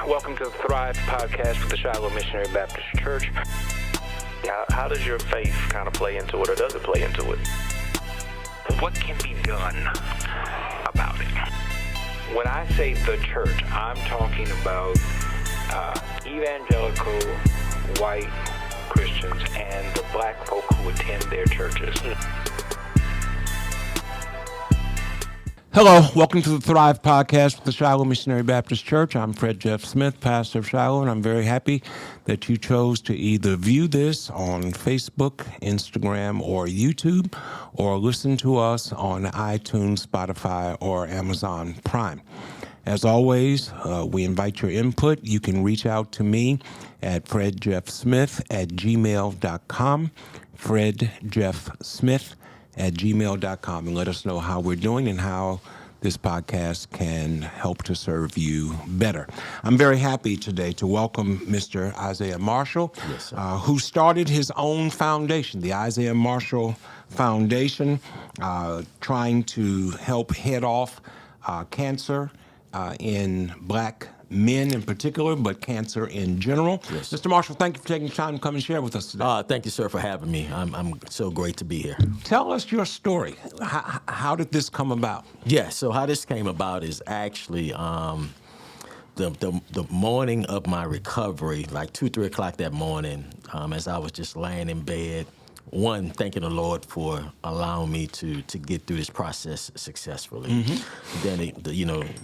Welcome to the Thrive podcast with the Shiloh Missionary Baptist Church. How does your faith kind of play into it, or does it play into it? What can be done about it? When I say the church, I'm talking about evangelical white Christians and the black folk who attend their churches. Hello, welcome to the Thrive podcast with the Shiloh Missionary Baptist Church. I'm Fred Jeff Smith, pastor of Shiloh, and I'm very happy that you chose to either view this on Facebook, Instagram, or YouTube, or listen to us on iTunes, Spotify, or Amazon Prime. As always, we invite your input. You can reach out to me at fredjeffsmith@gmail.com, fredjeffsmith@gmail.com, and let us know how we're doing and how this podcast can help to serve you better. I'm very happy today to welcome Mr. Isaiah Marshall, Yes, who started his own foundation, the Isaiah Marshall Foundation, trying to help head off cancer in black men in particular, but cancer in general. Yes. Mr. Marshall, thank you for taking time to come and share with us today. Thank you, sir, for having me. I'm so great to be here. Tell us your story. How did this come about? Yeah, so how this came about is actually the morning of my recovery, like 2, 3 o'clock that morning, as I was just laying in bed, thanking the Lord for allowing me to get through this process successfully. Mm-hmm. Then,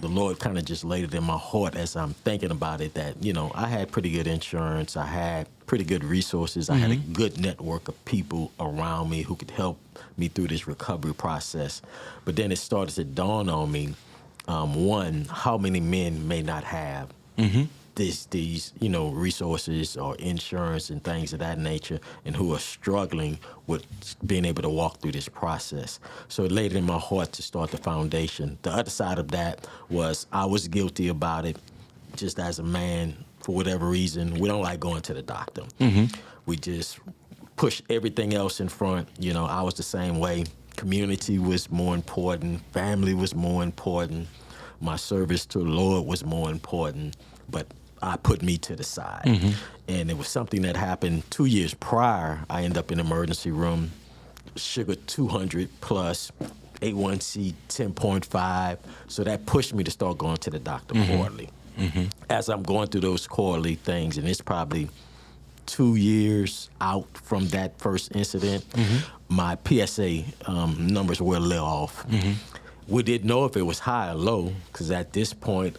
the Lord kind of just laid it in my heart as I'm thinking about it that, I had pretty good insurance. I had pretty good resources. Mm-hmm. I had a good network of people around me who could help me through this recovery process. But then it started to dawn on me, how many men may not have these resources or insurance and things of that nature, and who are struggling with being able to walk through this process. So it laid it in my heart to start the foundation. The other side of that was I was guilty about it. Just as a man, for whatever reason, we don't like going to the doctor. Mm-hmm. We just push everything else in front. I was the same way. Community was more important. Family was more important. My service to the Lord was more important. But I put me to the side. Mm-hmm. And it was something that happened 2 years prior. I ended up in the emergency room, sugar 200 plus, A1C 10.5. So that pushed me to start going to the doctor quarterly. Mm-hmm. As I'm going through those quarterly things, and it's probably 2 years out from that first incident, my PSA numbers were a little off. Mm-hmm. We didn't know if it was high or low, because at this point,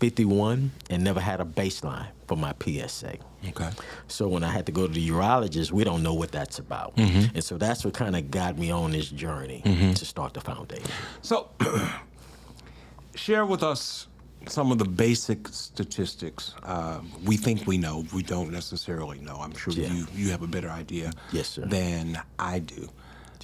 51 and never had a baseline for my PSA. Okay. So when I had to go to the urologist, we don't know what that's about. Mm-hmm. And so that's what kind of got me on this journey to start the foundation. So share with us some of the basic statistics. We think we know. We don't necessarily know. I'm sure you have a better idea than I do.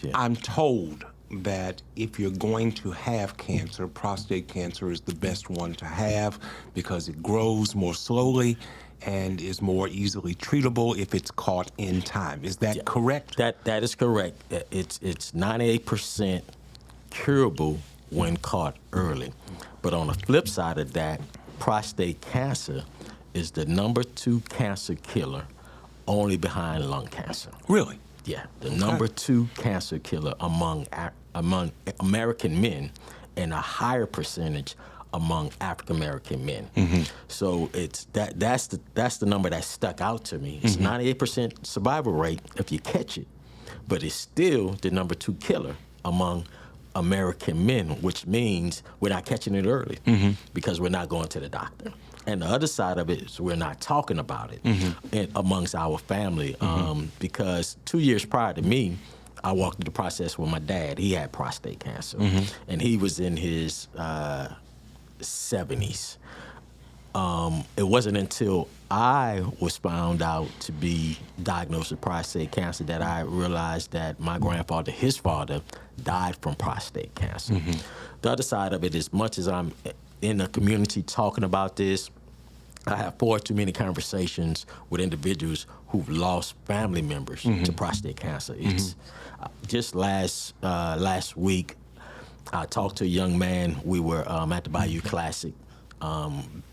Yeah. I'm told that if you're going to have cancer, prostate cancer is the best one to have because it grows more slowly and is more easily treatable if it's caught in time. Is that correct? That is correct. It's 98% curable when caught early. But on the flip side of that, prostate cancer is the number 2 cancer killer, only behind lung cancer. Really? Yeah, the number 2 cancer killer among American men, and a higher percentage among African American men. Mm-hmm. So that's the number that stuck out to me. It's 98% survival rate if you catch it, but it's still the number 2 killer among American men, which means we're not catching it early because we're not going to the doctor. And the other side of it is we're not talking about it amongst our family because 2 years prior to me, I walked through the process with my dad. He had prostate cancer, and he was in his 70s. It wasn't until I was found out to be diagnosed with prostate cancer that I realized that my grandfather, his father, died from prostate cancer. The other side of it, as much as I'm in the community talking about this, I have far too many conversations with individuals who've lost family members to prostate cancer. It's just last week, I talked to a young man. We were at the Bayou Classic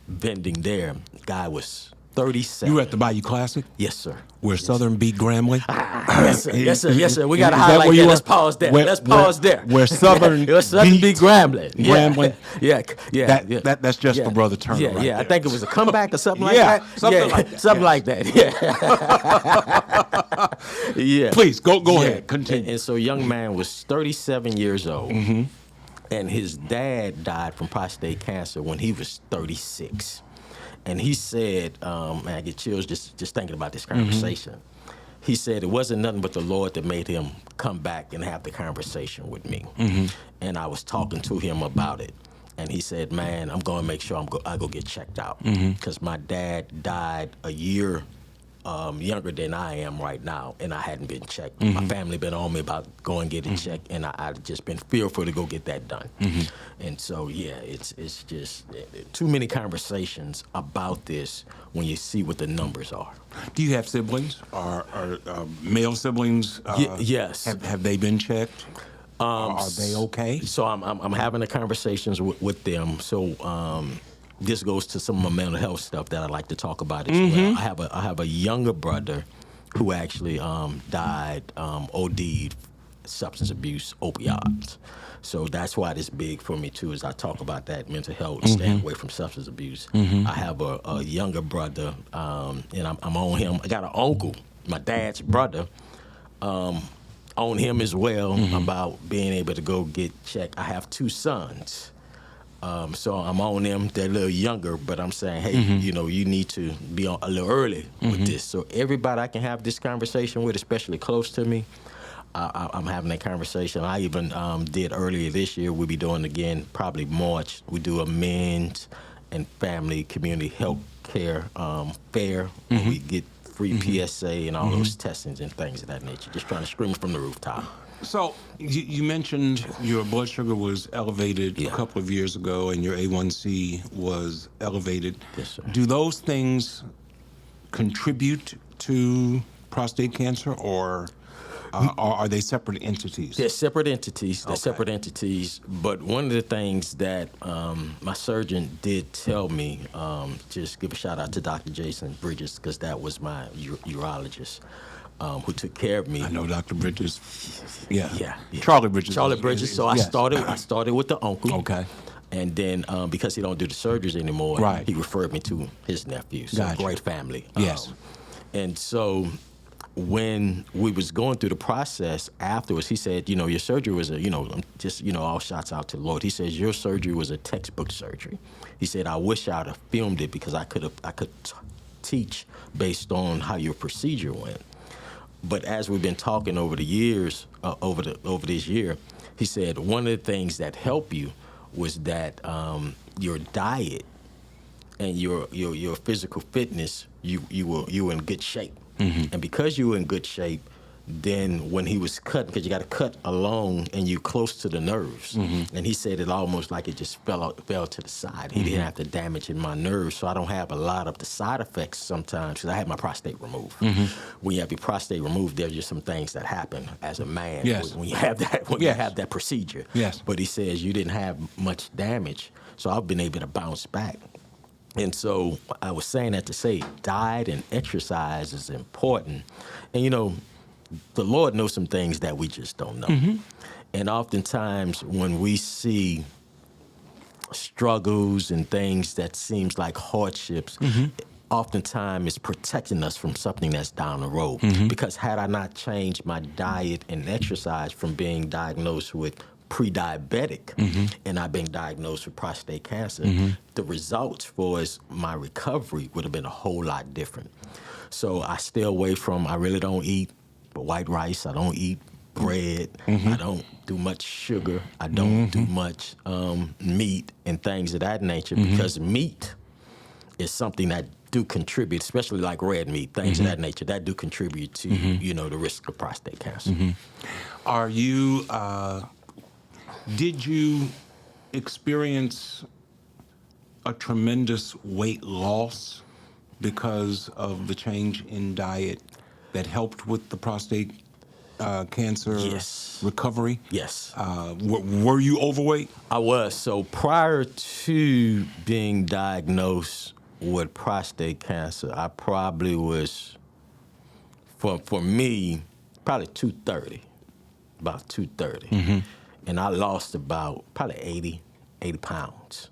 vending there. Guy was 37. You were at the Bayou Classic? Yes, sir. Where Southern beat Grambling? Yes, sir. Yes, sir. Yes, sir. We got to Is that highlight where you that. were? Let's pause there. Let's pause there. Where Southern beat Grambling. Grambling. Yeah. That's just for Brother Turner. Yeah, right yeah. there. I think it was a comeback or something like that. Something like that. Something like that. Yeah. Yeah. Please go ahead. Continue. And so, young man was 37 years old, and his dad died from prostate cancer when he was 36. And he said, man, I get chills just thinking about this conversation. He said it wasn't nothing but the Lord that made him come back and have the conversation with me. And I was talking to him about it. And he said, man, I'm going to make sure I go get checked out. Because my dad died a year younger than I am right now, and I hadn't been checked. My family been on me about going get it checked, and I'd just been fearful to go get that done. And so, yeah, it's just too many conversations about this when you see what the numbers are. Do you have siblings or male siblings? Yes. Have they been checked? Are they okay? So I'm having the conversations with them. So this goes to some of my mental health stuff that I like to talk about as well. I have a younger brother who actually died, OD'd, substance abuse, opioids. So that's why it's big for me too, as I talk about that mental health, staying away from substance abuse. I have a younger brother, and I'm on him. I got an uncle, my dad's brother, on him as well about being able to go get checked. I have two sons. So I'm on them. They're a little younger, but I'm saying, hey, you need to be on a little early with this. So everybody I can have this conversation with, especially close to me, I'm having that conversation. I even did earlier this year. We'll be doing again probably March. We do a men's and family community health care fair. We get free PSA and all those testings and things of that nature. Just trying to scream from the rooftop. So you mentioned your blood sugar was elevated a couple of years ago, and your A1C was elevated. Yes, sir. Do those things contribute to prostate cancer, or are they separate entities? They're separate entities. They're Okay. separate entities. But one of the things that my surgeon did tell me, just give a shout out to Dr. Jason Bridges, because that was my urologist. Who took care of me. I know Dr. Bridges. Yeah. Charlie Bridges. Bridges. So yes. I started with the uncle. Okay. And then because he don't do the surgeries anymore, Right. he referred me to his nephew. So Gotcha. great family. Yes. And so when we was going through the process afterwards, he said, your surgery was all shots out to the Lord. He says, your surgery was a textbook surgery. He said, I wish I'd have filmed it because I could teach based on how your procedure went. But as we've been talking over the years, over this year, he said one of the things that helped you was that your diet and your physical fitness, you were in good shape, and because you were in good shape, then when he was cutting, because you got to cut along and you close to the nerves, and he said it almost like it just fell to the side. He didn't have to damage in my nerves, so I don't have a lot of the side effects sometimes, because I had my prostate removed. When you have your prostate removed, there's just some things that happen as a man when you have that you have that procedure. Yes. But he says you didn't have much damage, so I've been able to bounce back. And so I was saying that to say diet and exercise is important, and the Lord knows some things that we just don't know. And oftentimes when we see struggles and things that seems like hardships, oftentimes it's protecting us from something that's down the road. Because had I not changed my diet and exercise from being diagnosed with pre-diabetic and I've been diagnosed with prostate cancer, the results for my recovery would have been a whole lot different. So I stay away from, I really don't eat white rice. I don't eat bread. I don't do much sugar. I don't do much meat and things of that nature, because meat is something that do contribute, especially like red meat, things of that nature, that do contribute to, the risk of prostate cancer. Are you, did you experience a tremendous weight loss because of the change in diet that helped with the prostate cancer Yes. recovery. Yes. Were you overweight? I was. So prior to being diagnosed with prostate cancer, I probably was, for me, probably 230, about 230. Mm-hmm. And I lost about probably 80 pounds.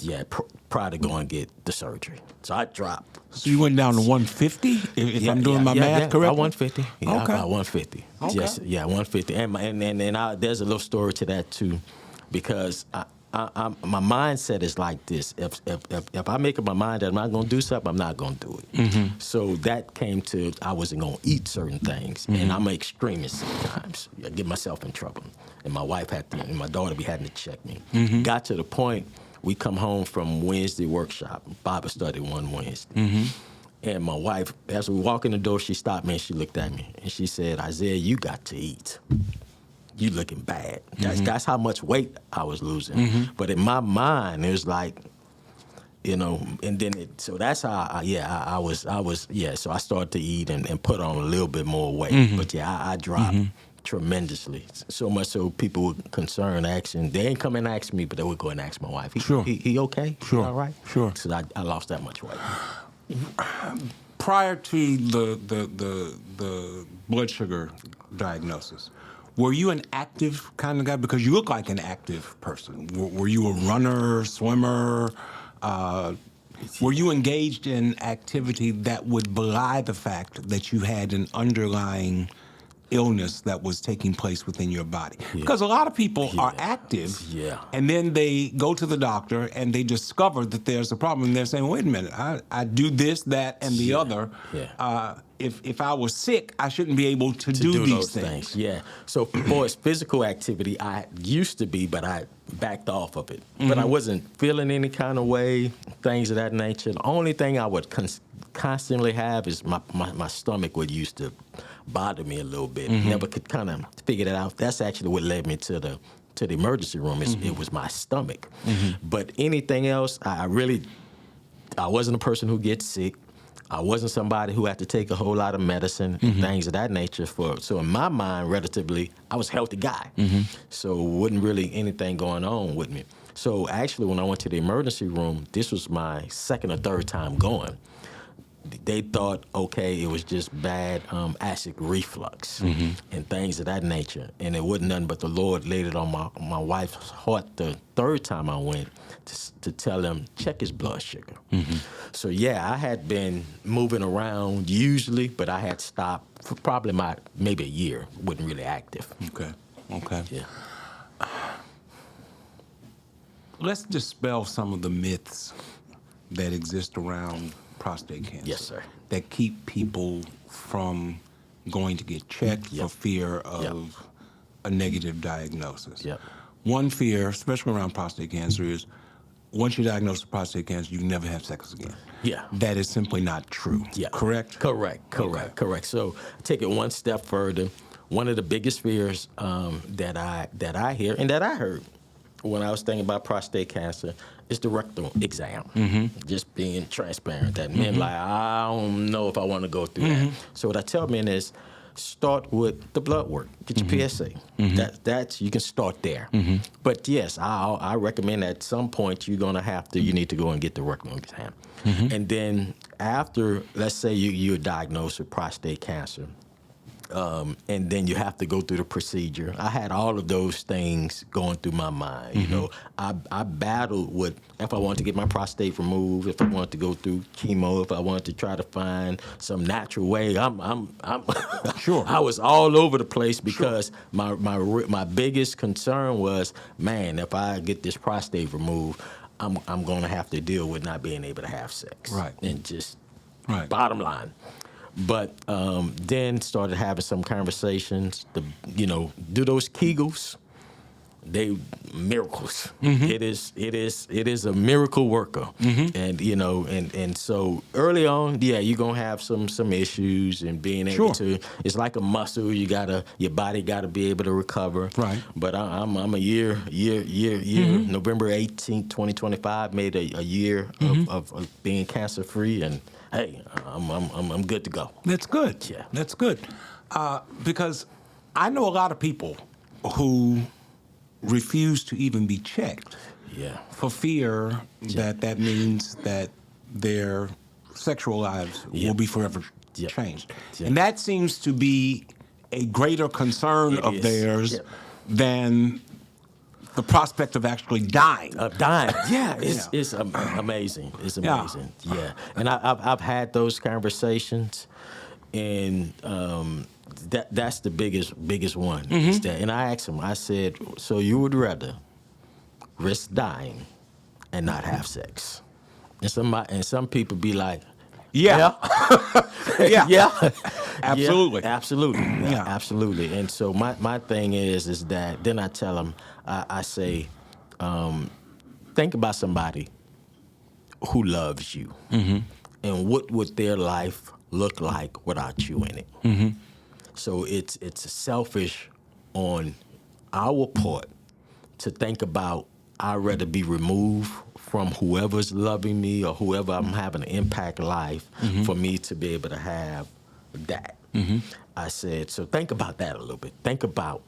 Yeah, prior to going to get the surgery. So I dropped. So you went down to 150, if I'm doing my math correctly? About 150. Yeah, Okay. about 150. Okay. Yes, yeah, 150. And there's a little story to that too, because my mindset is like this: if I make up my mind that I'm not going to do something, I'm not going to do it. Mm-hmm. So that came to I wasn't going to eat certain things, and I'm an extremist sometimes. I get myself in trouble, and my wife and my daughter be having to check me. Mm-hmm. Got to the point. We come home from Wednesday workshop, Bible study one Wednesday. Mm-hmm. And my wife, as we walk in the door, she stopped me and she looked at me. And she said, Isaiah, you got to eat. You looking bad. That's how much weight I was losing. Mm-hmm. But in my mind, it was like, and then so that's how, I was, so I started to eat and put on a little bit more weight. Mm-hmm. But I dropped tremendously. So much so people were concerned, asking. They ain't come and ask me, but they would go and ask my wife. Sure. He okay? Sure. He all right? Sure. So I lost that much weight. Prior to the blood sugar diagnosis, were you an active kind of guy? Because you look like an active person. Were you a runner, swimmer? Were you engaged in activity that would belie the fact that you had an underlying illness that was taking place within your body? Because a lot of people are active, and then they go to the doctor and they discover that there's a problem, and they're saying, wait a minute, I do this, that, and the other. If I was sick, I shouldn't be able to do these things. Yeah. So for physical activity, I used to be, but I backed off of it. But I wasn't feeling any kind of way, things of that nature. The only thing I would constantly have is my stomach would used to bother me a little bit. Never could kind of figure that out. That's actually what led me to the emergency room. It was my stomach. But anything else, I wasn't a person who gets sick. I wasn't somebody who had to take a whole lot of medicine and things of that nature. So in my mind, relatively, I was a healthy guy. So wasn't really anything going on with me. So actually, when I went to the emergency room, this was my second or third time going. They thought, okay, it was just bad acid reflux and things of that nature. And it wasn't nothing but the Lord laid it on my wife's heart the third time I went to tell him, check his blood sugar. So, I had been moving around usually, but I had stopped for probably maybe a year, wasn't really active. Okay. Yeah. Let's dispel some of the myths that exist around prostate cancer. Yes, sir. That keep people from going to get checked for fear of a negative diagnosis. One fear, especially around prostate cancer, is once you're diagnosed with prostate cancer, you can never have sex again. That is simply not true. Correct? Correct. So take it one step further. One of the biggest fears that I hear and that I heard when I was thinking about prostate cancer is the rectal exam. Just being transparent. That men like, I don't know if I want to go through that. So what I tell men is, start with the blood work. Get your PSA. That's you can start there. But yes, I recommend at some point you need to go and get the rectal exam. And then after, let's say you're diagnosed with prostate cancer, and then you have to go through the procedure. I had all of those things going through my mind. You know, I battled with if I wanted to get my prostate removed, if I wanted to go through chemo, if I wanted to try to find some natural way. I'm Sure. I was all over the place because my biggest concern was, man, if I get this prostate removed, I'm going to have to deal with not being able to have sex. Right. And just bottom line. But then started having some conversations to, do those Kegels. They miracles. It is a miracle worker. And and so early on, you're gonna have some issues and being able to. It's like a muscle. Your body gotta be able to recover. Right. But I'm a year. November 18th, 2025 made a year of being cancer free, and hey, I'm good to go. That's good. Yeah. That's good. Because I know a lot of people who refuse to even be checked for fear that means that their sexual lives will be forever changed. And that seems to be a greater concern of theirs than the prospect of actually dying. It's amazing. It's amazing. Yeah. And I've had those conversations, and that's the biggest one. Is that, and I asked him, I said, so you would rather risk dying and not have sex? And some people be like, yeah. Absolutely. Absolutely. And so my thing is that then I tell them, I say, think about somebody who loves you, and what would their life look like without you in it? So it's selfish on our part to think about, I'd rather be removed from whoever's loving me or whoever I'm having an impact life for me to be able to have that. I said, so think about that a little bit. Think about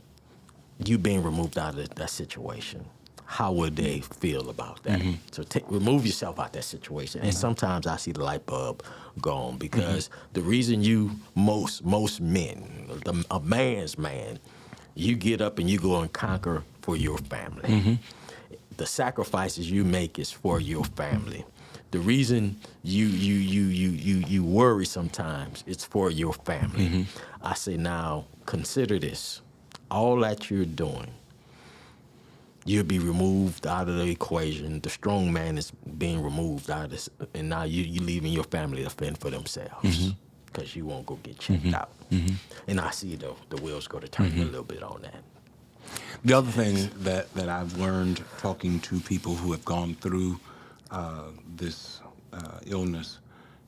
you being removed out of that situation. How would they feel about that? So remove yourself out that situation. And sometimes I see the light bulb go on, because the reason most men, a man's man, you get up and you go and conquer for your family. The sacrifices you make is for your family. The reason you worry sometimes, it's for your family. I say, now consider this. All that you're doing, you'll be removed out of the equation. The strong man is being removed out of this, and now you leaving your family to fend for themselves, because you won't go get checked out. And I see the wheels go to turn a little bit on that. The other thing that I've learned talking to people who have gone through this illness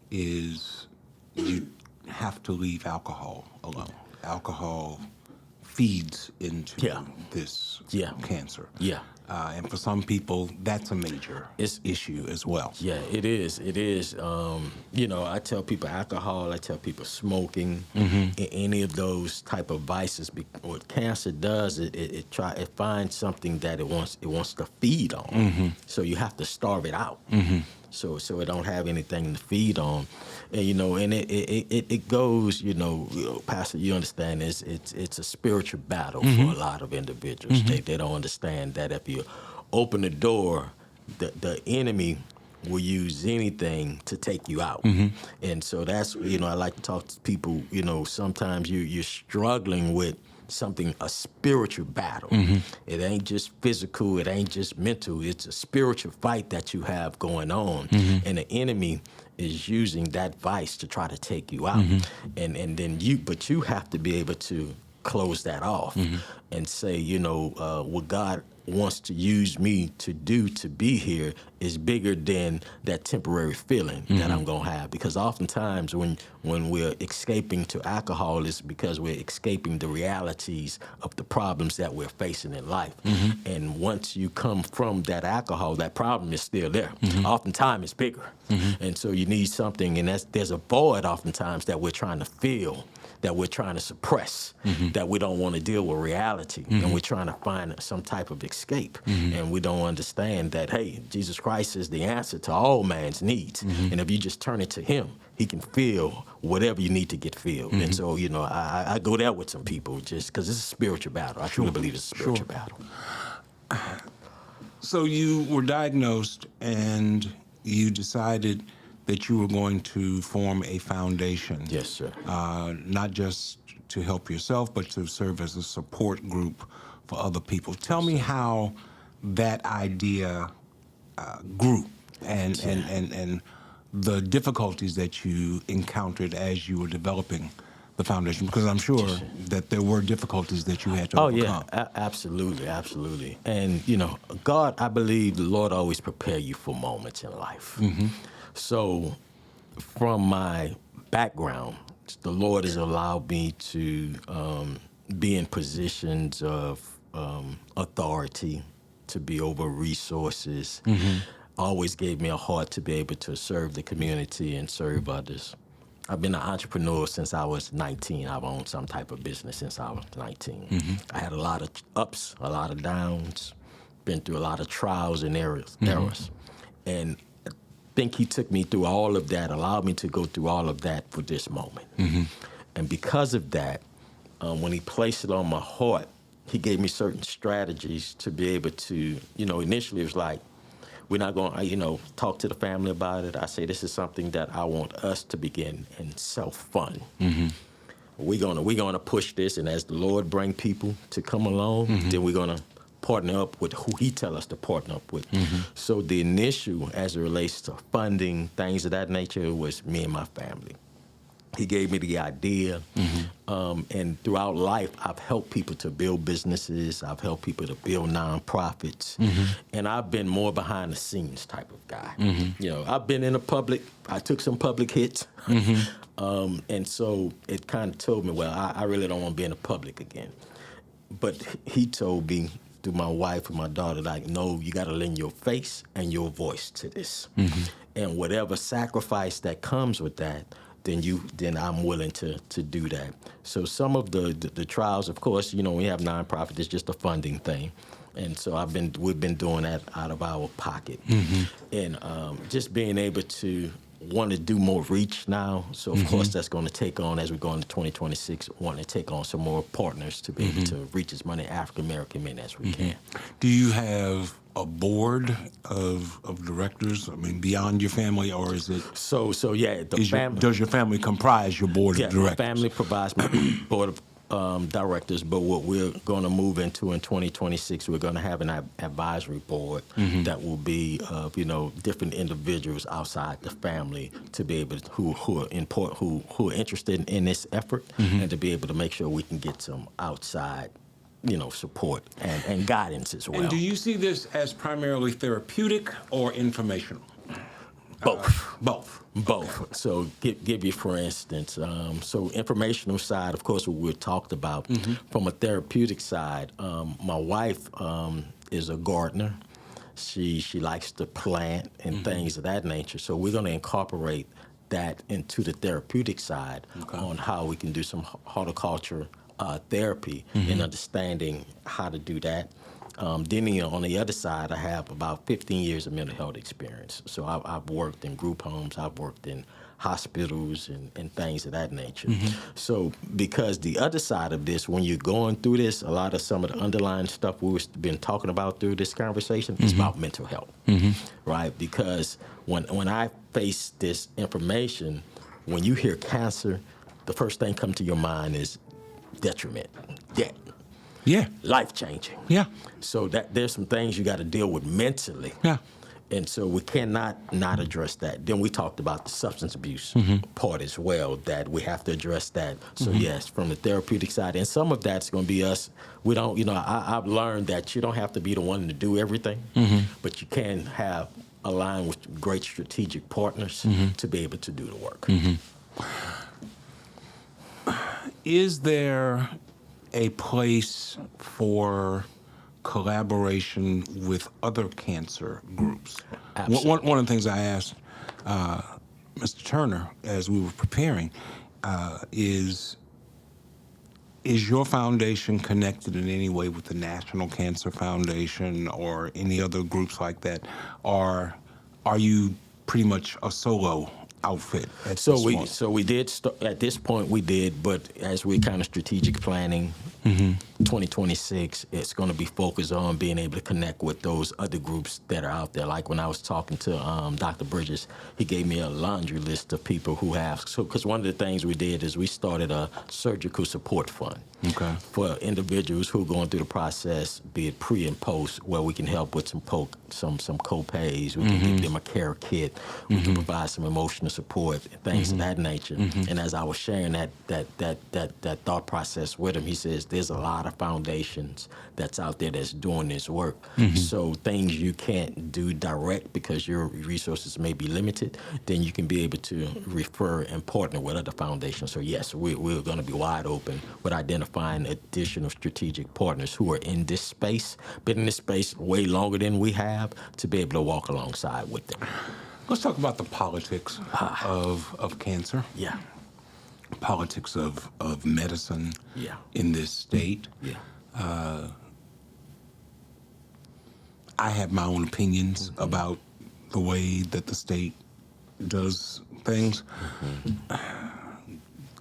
is you have to leave alcohol alone. Alcohol feeds into this cancer. And for some people, that's a major issue as well. Yeah, it is. It is. I tell people alcohol, I tell people smoking, any of those type of vices. What cancer does, it finds something that it wants to feed on. So you have to starve it out. So it don't have anything to feed on. And it goes, Pastor, you understand, it's a spiritual battle for a lot of individuals. They don't understand that if you open the door, the enemy will use anything to take you out. And so that's, I like to talk to people, sometimes you're struggling with something, a spiritual battle. It ain't just physical, it ain't just mental, it's a spiritual fight that you have going on. And the enemy is using that vice to try to take you out. And then you have to be able to close that off and say, what God wants to use me to do to be here is bigger than that temporary feeling that I'm gonna have. Because oftentimes when we're escaping to alcohol, it's because we're escaping the realities of the problems that we're facing in life. And once you come from that alcohol, that problem is still there. Oftentimes it's bigger. And so you need something, and there's a void oftentimes that we're trying to fill, that we're trying to suppress, that we don't want to deal with reality, and we're trying to find some type of escape. And we don't understand that, hey, Jesus Christ is the answer to all man's needs. And if you just turn it to him, he can fill whatever you need to get filled. And so, I go there with some people just because it's a spiritual battle. I truly believe it's a spiritual battle. So you were diagnosed and you decided that you were going to form a foundation. Yes, sir. Not just to help yourself, but to serve as a support group for other people. Tell me how that idea grew and the difficulties that you encountered as you were developing the foundation, because I'm sure that there were difficulties that you had to overcome. Oh, yeah, absolutely. And, God, I believe the Lord always prepare you for moments in life. So from my background, the Lord has allowed me to be in positions of authority, to be over resources. Always gave me a heart to be able to serve the community and serve others. I've been an entrepreneur since I was 19. I've owned some type of business since I was 19. I had a lot of ups, a lot of downs, been through a lot of trials and errors. And I think he took me through all of that, allowed me to go through all of that for this moment. And because of that, when he placed it on my heart, he gave me certain strategies to be able to, initially it was like, we're not going to, talk to the family about it. I say this is something that I want us to begin and self-fund. We're gonna push this, and as the Lord bring people to come along, then we're gonna partner up with who He tell us to partner up with. So the initial, as it relates to funding, things of that nature, was me and my family. He gave me the idea, and throughout life, I've helped people to build businesses. I've helped people to build nonprofits, and I've been more behind the scenes type of guy. I've been in the public. I took some public hits, and so it kind of told me, well, I really don't want to be in the public again. But he told me through my wife and my daughter, like, no, you got to lend your face and your voice to this, and whatever sacrifice that comes with that, then I'm willing to do that. So some of the trials, of course, we have nonprofit, it's just a funding thing. And so we've been doing that out of our pocket. And just being able to want to do more reach now. So of course that's going to take on, as we go into 2026, want to take on some more partners to be able to reach as many African American men as we can. Do you have a board of directors? I mean, beyond your family, or is it? So yeah, does your family comprise your board of directors? Yeah, my family provides my board of directors, but what we're going to move into in 2026, we're going to have an advisory board that will be of different individuals outside the family to be able to, who are important, who are interested in this effort, and to be able to make sure we can get some outside support and guidance as well. And do you see this as primarily therapeutic or informational? Both. So give you, for instance, so informational side, of course, what we talked about. From a therapeutic side, my wife is a gardener. She likes to plant and things of that nature. So we're going to incorporate that into the therapeutic side on how we can do some horticulture therapy and understanding how to do that. Then on the other side, I have about 15 years of mental health experience. So I've worked in group homes, I've worked in hospitals and things of that nature. So because the other side of this, when you're going through this, a lot of some of the underlying stuff we've been talking about through this conversation is about mental health, right? Because when I face this information, when you hear cancer, the first thing come to your mind is detriment, debt. Yeah. Life-changing. Yeah. So that there's some things you got to deal with mentally. Yeah. And so we cannot not address that. Then we talked about the substance abuse part as well, that we have to address that. So yes, from the therapeutic side, and some of that's going to be us. We don't, I've learned that you don't have to be the one to do everything, but you can align with great strategic partners to be able to do the work. Is there a place for collaboration with other cancer groups? Absolutely. One of the things I asked Mr. Turner as we were preparing is your foundation connected in any way with the National Cancer Foundation or any other groups like that? Or are you pretty much a solo outfit at this point? So we did at this point we did, but as we kind of strategic planning 2026, it's going to be focused on being able to connect with those other groups that are out there. Like when I was talking to Dr. Bridges, he gave me a laundry list of people who have. So because one of the things we did is we started a surgical support fund for individuals who are going through the process, be it pre and post, where we can help with some co-pays. We can give them a care kit. We can provide some emotional support, things of that nature. And as I was sharing that thought process with him, he says there's a lot of foundations that's out there that's doing this work. So things you can't do direct because your resources may be limited, then you can be able to refer and partner with other foundations. So yes, we're going to be wide open with identifying additional strategic partners who are in this space, been in this space way longer than we have, to be able to walk alongside with them. Let's talk about the politics of cancer. Yeah. politics of medicine in this state. I have my own opinions about the way that the state does things.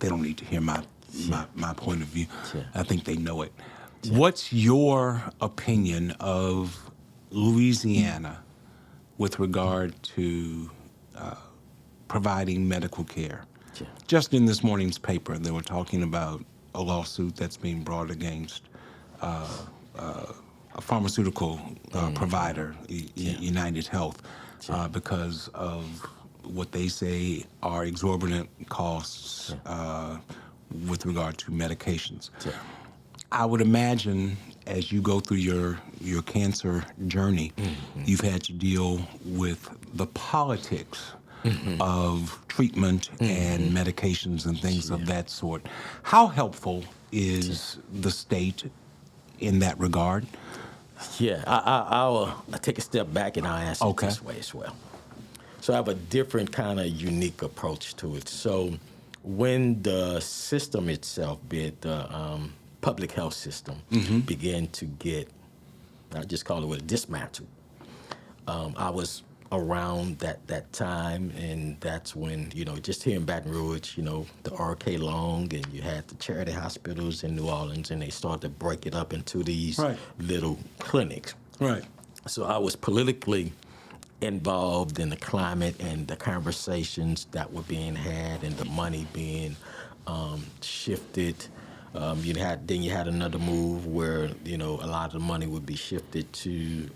They don't need to hear my point of view. I think they know it. What's your opinion of Louisiana with regard to providing medical care? Just in this morning's paper, they were talking about a lawsuit that's being brought against a pharmaceutical provider, United Health, because of what they say are exorbitant costs with regard to medications. I would imagine as you go through your cancer journey, you've had to deal with the politics of treatment and medications and things of that sort. How helpful is the state in that regard? I'll take a step back and I'll answer it this way as well. So I have a different kind of unique approach to it. So when the system itself, be it the public health system, began to get, I just call it dismantled, I was around that time, and that's when, just here in Baton Rouge, the R.K. Long, and you had the charity hospitals in New Orleans, and they started to break it up into these little clinics. Right. So I was politically involved in the climate and the conversations that were being had and the money being shifted. You had another move where, a lot of the money would be shifted to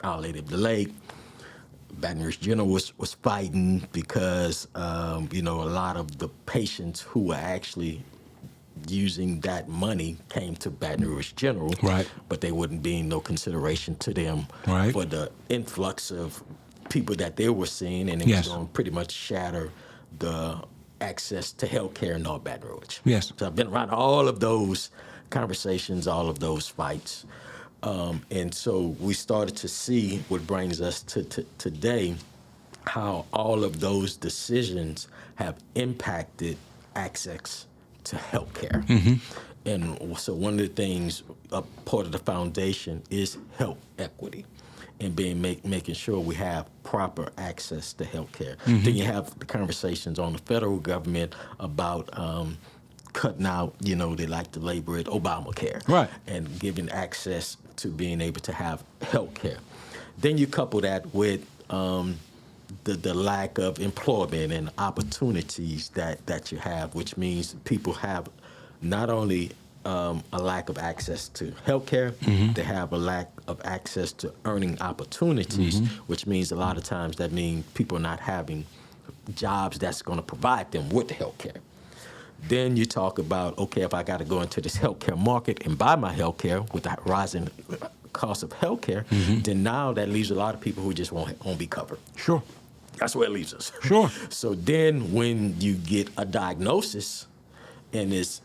Our Lady of the Lake. Baton Rouge General was fighting because, a lot of the patients who were actually using that money came to Baton Rouge General, but they wouldn't be no consideration to them for the influx of people that they were seeing, and it was going to pretty much shatter the access to health care in North Baton Rouge. Yes. So I've been around all of those conversations, all of those fights. And so we started to see what brings us to today, how all of those decisions have impacted access to health care. And so one of the things, a part of the foundation is health equity and making sure we have proper access to health care. Then you have the conversations on the federal government about cutting out, they like to label it Obamacare, and giving access to being able to have health care. Then you couple that with the lack of employment and opportunities that you have, which means people have not only a lack of access to health care, they have a lack of access to earning opportunities, which means a lot of times that means people not having jobs that's going to provide them with health care. Then you talk about, okay, if I got to go into this healthcare market and buy my healthcare with the rising cost of healthcare, then now that leaves a lot of people who just won't be covered. Sure. That's where it leaves us. Sure. So then when you get a diagnosis and is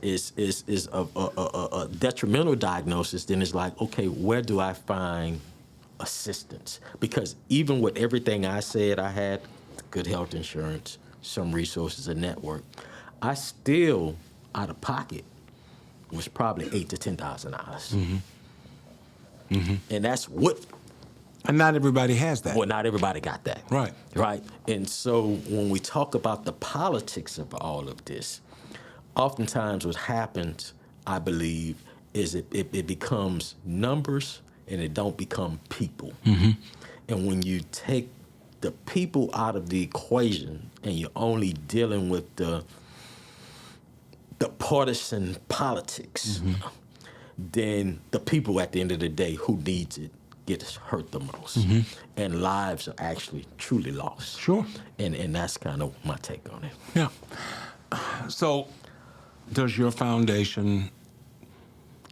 a detrimental diagnosis, then it's like, okay, where do I find assistance? Because even with everything I said, I had good health insurance, some resources, a network, I still, out of pocket, was probably $8,000 to $10,000. And that's what. And not everybody has that. Well, not everybody got that. Right. Right. And so when we talk about the politics of all of this, oftentimes what happens, I believe, is it becomes numbers and it don't become people. And when you take the people out of the equation and you're only dealing with the partisan politics, then the people at the end of the day who needs it gets hurt the most. And lives are actually truly lost. Sure. And that's kind of my take on it. Yeah. So does your foundation,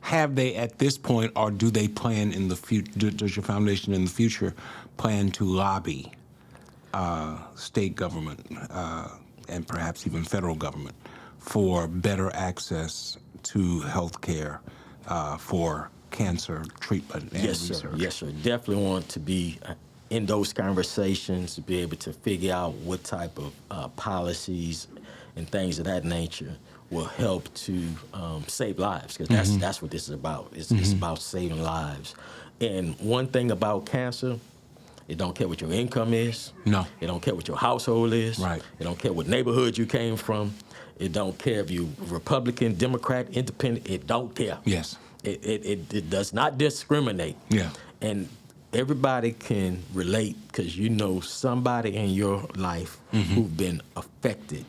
have they at this point, or do they plan in the future, does your foundation in the future plan to lobby state government and perhaps even federal government for better access to health care for cancer treatment and research? Yes, sir. Definitely want to be in those conversations to be able to figure out what type of policies and things of that nature will help to save lives, because that's what this is about. It's about saving lives. And one thing about cancer, it don't care what your income is. No. It don't care what your household is. Right. It don't care what neighborhood you came from. It don't care if you Republican, Democrat, Independent. It don't care. Yes. It does not discriminate. Yeah. And everybody can relate, because you know somebody in your life who've been affected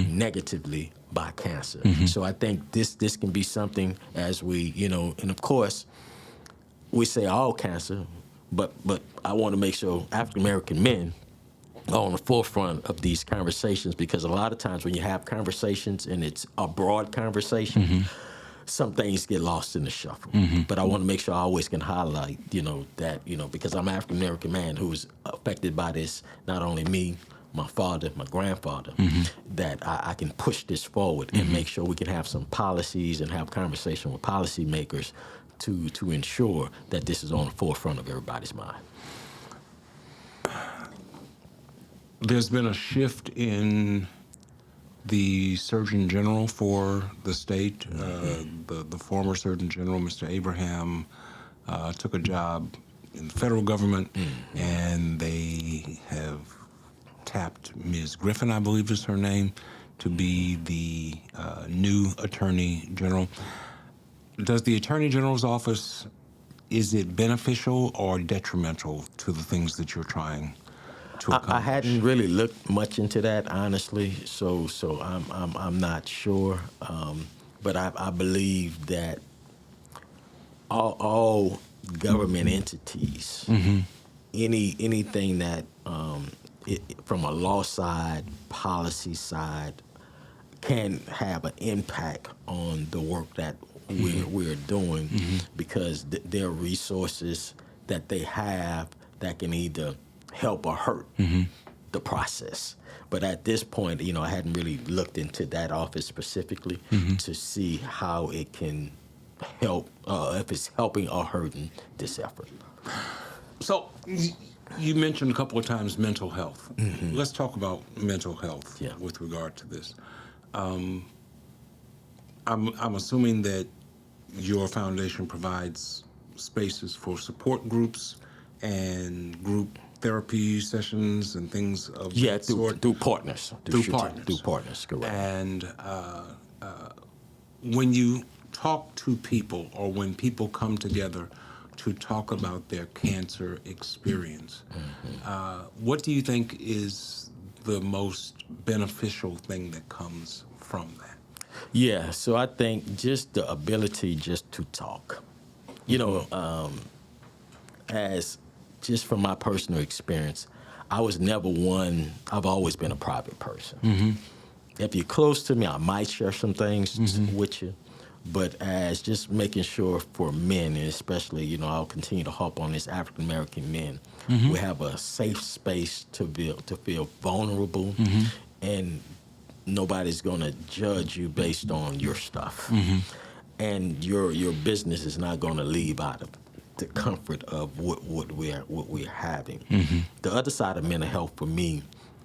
negatively by cancer. So I think this can be something, as we, and of course, we say all cancer, but I want to make sure African American men are on the forefront of these conversations, because a lot of times when you have conversations and it's a broad conversation, some things get lost in the shuffle. But I want to make sure I always can highlight, that, because I'm an African American man who was affected by this, not only me, my father, my grandfather, that I can push this forward and make sure we can have some policies and have conversation with policymakers to ensure that this is on the forefront of everybody's mind. There's been a shift in the Surgeon General for the state. The former Surgeon General, Mr. Abraham, took a job in the federal government, and they have tapped Ms. Griffin, I believe is her name, to be the new Attorney General. Does the Attorney General's office, is it beneficial or detrimental to the things that you're trying to accomplish? I hadn't really looked much into that, honestly, so I'm not sure. But I believe that all government entities, anything that from a law side, policy side, can have an impact on the work that we're doing, because there are resources that they have that can either help or hurt the process. But at this point, I hadn't really looked into that office specifically to see how it can help, if it's helping or hurting this effort. So you mentioned a couple of times mental health. Let's talk about mental health with regard to this. I'm assuming that your foundation provides spaces for support groups and group therapy sessions and things of that sort. Through partners. Through partners. Through partners, correct. And when you talk to people, or when people come together to talk about their cancer experience, what do you think is the most beneficial thing that comes from that? Yeah, so I think just the ability just to talk. As just from my personal experience, I was never one, I've always been a private person. If you're close to me, I might share some things with you. But as just making sure for men, and especially, I'll continue to harp on this, African American men, we have a safe space to feel vulnerable, and nobody's gonna judge you based on your stuff, and your business is not gonna leave out of the comfort of what we're having. The other side of mental health for me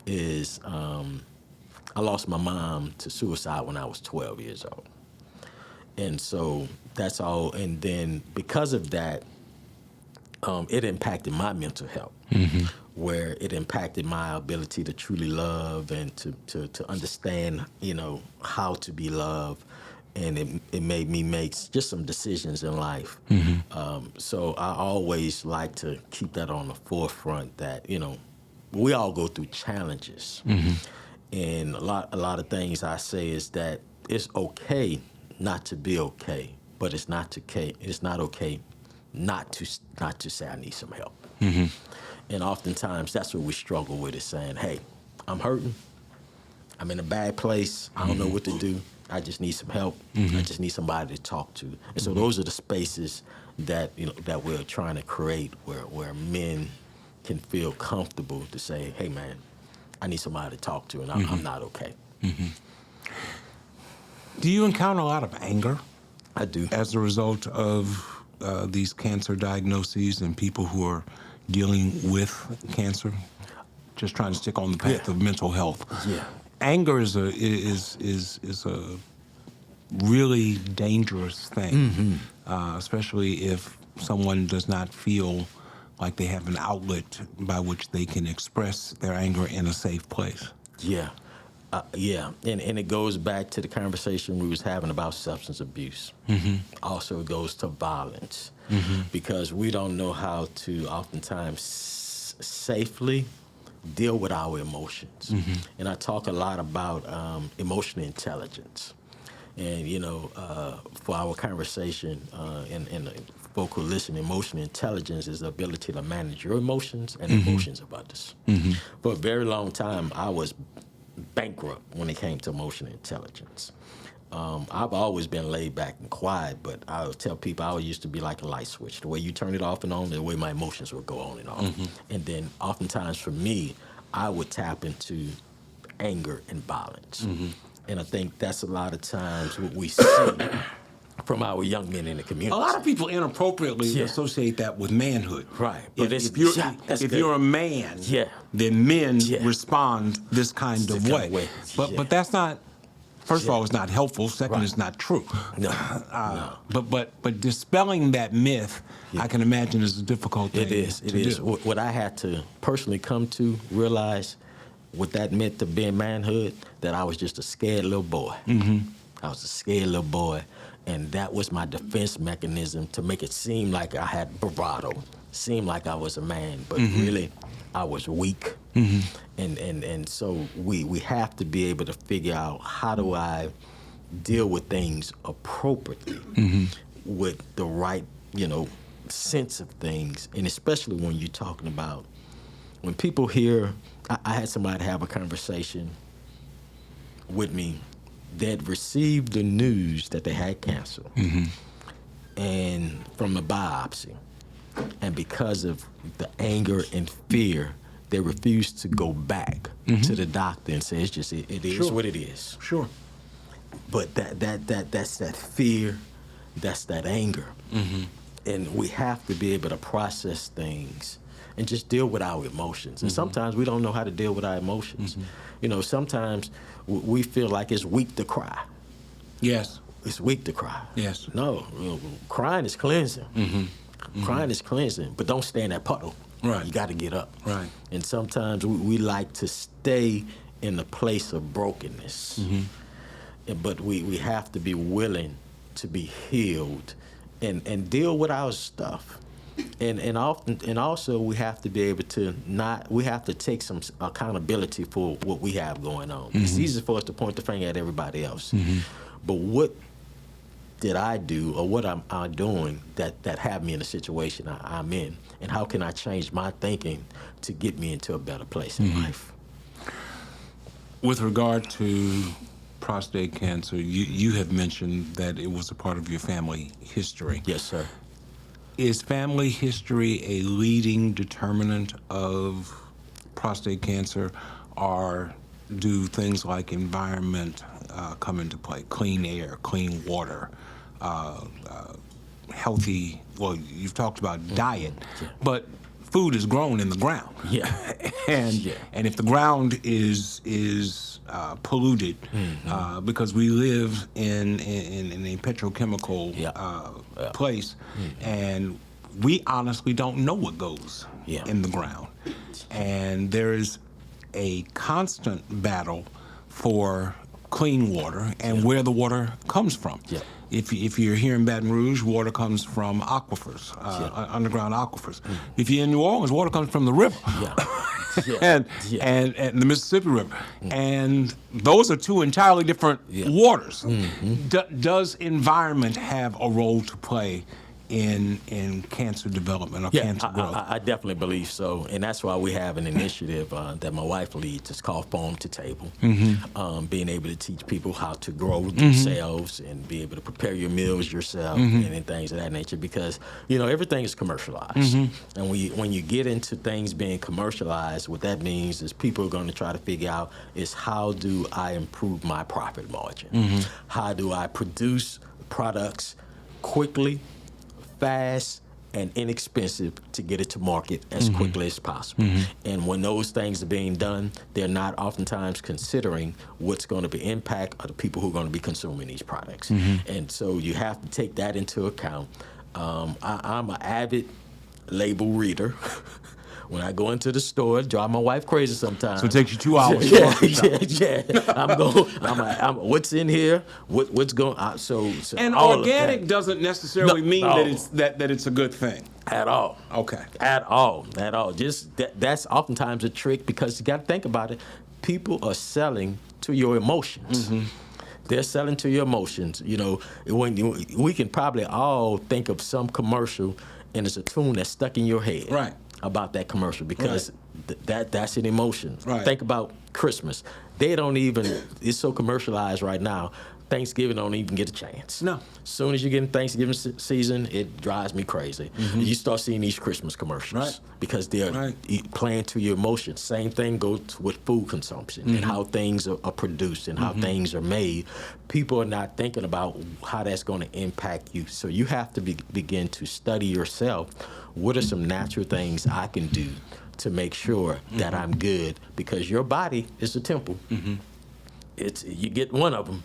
is I lost my mom to suicide when I was 12 years old. And so that's all. And then because of that, it impacted my mental health, where it impacted my ability to truly love and to understand, how to be loved. And it made me make just some decisions in life. So I always like to keep that on the forefront, that, we all go through challenges. And a lot of things I say is that it's okay not to be okay, but it's not okay not to say I need some help. And oftentimes that's what we struggle with, is saying, hey, I'm hurting, I'm in a bad place, I don't know what to do, I just need some help, I just need somebody to talk to. And so those are the spaces that that we're trying to create, where men can feel comfortable to say, hey man, I need somebody to talk to, and I'm not okay. Do you encounter a lot of anger? I do. As a result of these cancer diagnoses and people who are dealing with cancer? Just trying to stick on the path of mental health. Yeah. anger is a really dangerous thing, especially if someone does not feel like they have an outlet by which they can express their anger in a safe place. Yeah. And it goes back to the conversation we was having about substance abuse. Also, it goes to violence, because we don't know how to oftentimes safely deal with our emotions. And I talk a lot about emotional intelligence. And, for our conversation and the folk who listen, emotional intelligence is the ability to manage your emotions and emotions of others. For a very long time, I was bankrupt when it came to emotional intelligence. I've always been laid back and quiet, but I would tell people I used to be like a light switch. The way you turn it off and on, the way my emotions would go on and off. And then oftentimes for me, I would tap into anger and violence. And I think that's a lot of times what we see from our young men in the community. A lot of people inappropriately associate that with manhood. Right. But if you're a man, then men respond this kind of way. But that's not, first of all, it's not helpful. Second, it's not true. No. But dispelling that myth, I can imagine, is a difficult thing. It is. What I had to personally come to realize what that meant to being manhood, that I was just a scared little boy. I was a scared little boy, and that was my defense mechanism to make it seem like I had bravado, seem like I was a man, but really I was weak. And so we have to be able to figure out, how do I deal with things appropriately with the right, sense of things, and especially when you're talking about, when people hear, I had somebody have a conversation with me that received the news that they had cancer and from a biopsy. And because of the anger and fear, they refused to go back to the doctor and say, it is what it is. Sure. But that's that fear, that's that anger. And we have to be able to process things and just deal with our emotions. And sometimes we don't know how to deal with our emotions. Sometimes we feel like it's weak to cry. Yes. It's weak to cry. Yes. No, crying is cleansing. Crying is cleansing, but don't stay in that puddle. Right. You got to get up. Right. And sometimes we like to stay in the place of brokenness. But we have to be willing to be healed and deal with our stuff. And also we have to be able to we have to take some accountability for what we have going on. It's easy for us to point the finger at everybody else. But what did I do, or what am I doing that have me in the situation I'm in? And how can I change my thinking to get me into a better place in life? With regard to prostate cancer, you have mentioned that it was a part of your family history. Yes, sir. Is family history a leading determinant of prostate cancer, or do things like environment come into play? Clean air, clean water, healthy, well, you've talked about diet, but food is grown in the ground. And if the ground is polluted, because we live in a petrochemical place, and we honestly don't know what goes in the ground. And there is a constant battle for clean water and where the water comes from. If you're here in Baton Rouge, water comes from aquifers, underground aquifers. If you're in New Orleans, water comes from the river. And the Mississippi River. And those are two entirely different waters. Does environment have a role to play in cancer development or cancer growth? I definitely believe so, and that's why we have an initiative that my wife leads. It's called Farm to Table, being able to teach people how to grow themselves and be able to prepare your meals yourself and things of that nature, because everything is commercialized, and when you get into things being commercialized, what that means is people are going to try to figure out is, how do I improve my profit margin? How do I produce products quickly, fast, and inexpensive to get it to market as quickly as possible. And when those things are being done, they're not oftentimes considering what's going to be impact of the people who are going to be consuming these products. And so you have to take that into account. I'm an avid label reader. When I go into the store, drive my wife crazy sometimes. So it takes you 2 hours. Yeah. I'm what's in here? What's going on? So and all organic doesn't necessarily mean that it's a good thing. At all. Okay. At all. Just that's oftentimes a trick, because you got to think about it. People are selling to your emotions. They're selling to your emotions. You know, we can probably all think of some commercial, and it's a tune that's stuck in your head. Right. About that commercial, because that's an emotion. Right. Think about Christmas. They don't even, it's so commercialized right now, Thanksgiving don't even get a chance. No. As soon as you get in Thanksgiving season, it drives me crazy. You start seeing these Christmas commercials because they're playing to your emotions. Same thing goes with food consumption and how things are produced and how things are made. People are not thinking about how that's going to impact you. So you have to begin to study yourself. What are some natural things I can do to make sure that I'm good? Because your body is a temple. You get one of them.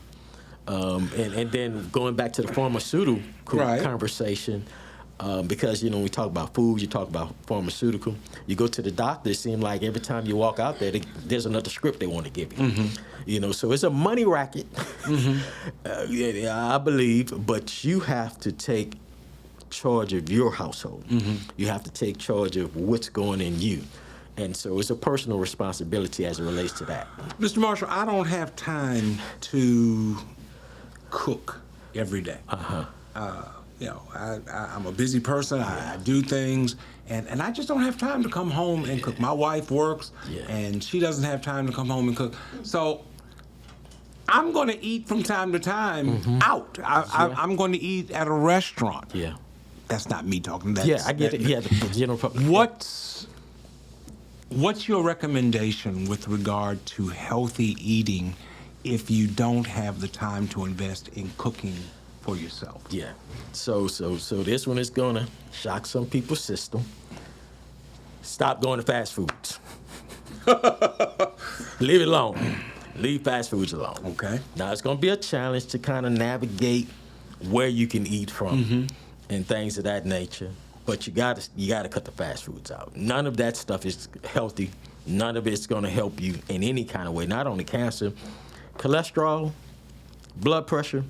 And then going back to the pharmaceutical conversation, because, you know, when we talk about food, you talk about pharmaceutical, you go to the doctor, it seems like every time you walk out there, there's another script they want to give you. You know, so it's a money racket, I believe, but you have to take charge of your household. You have to take charge of what's going in you. And so it's a personal responsibility as it relates to that. Mr. Marshall, I don't have time to cook every day. You know, I'm a busy person. I do things, and I just don't have time to come home and cook. My wife works, and she doesn't have time to come home and cook. So I'm going to eat from time to time out. I'm going to eat at a restaurant. That's not me talking. I get it. The general public. What's your recommendation with regard to healthy eating if you don't have the time to invest in cooking for yourself? So this one is gonna shock some people's system. Stop going to fast foods. Leave it alone. Leave fast foods alone. Okay. Now it's gonna be a challenge to kind of navigate where you can eat from and things of that nature. But you gotta cut the fast foods out. None of that stuff is healthy. None of it's gonna help you in any kind of way. Not only cancer, cholesterol, blood pressure,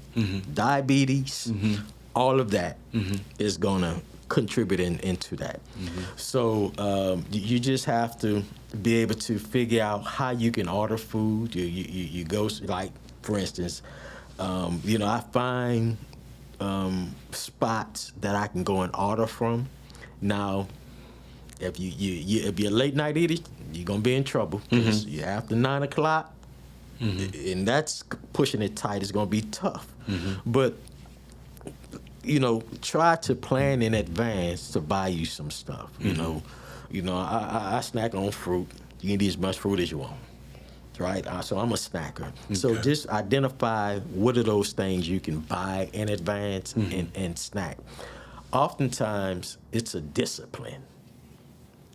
diabetes, all of that is gonna contribute into that. So you just have to be able to figure out how you can order food. You go, like, for instance, you know, I find spots that I can go and order from. Now, if you're a late night eater, you're gonna be in trouble, because you're after 9 o'clock, and that's pushing it tight. It's gonna be tough. But you know, try to plan in advance to buy you some stuff. You know, I snack on fruit. You can eat as much fruit as you want. Right, so I'm a snacker. So just identify what are those things you can buy in advance and snack. Oftentimes, it's a discipline.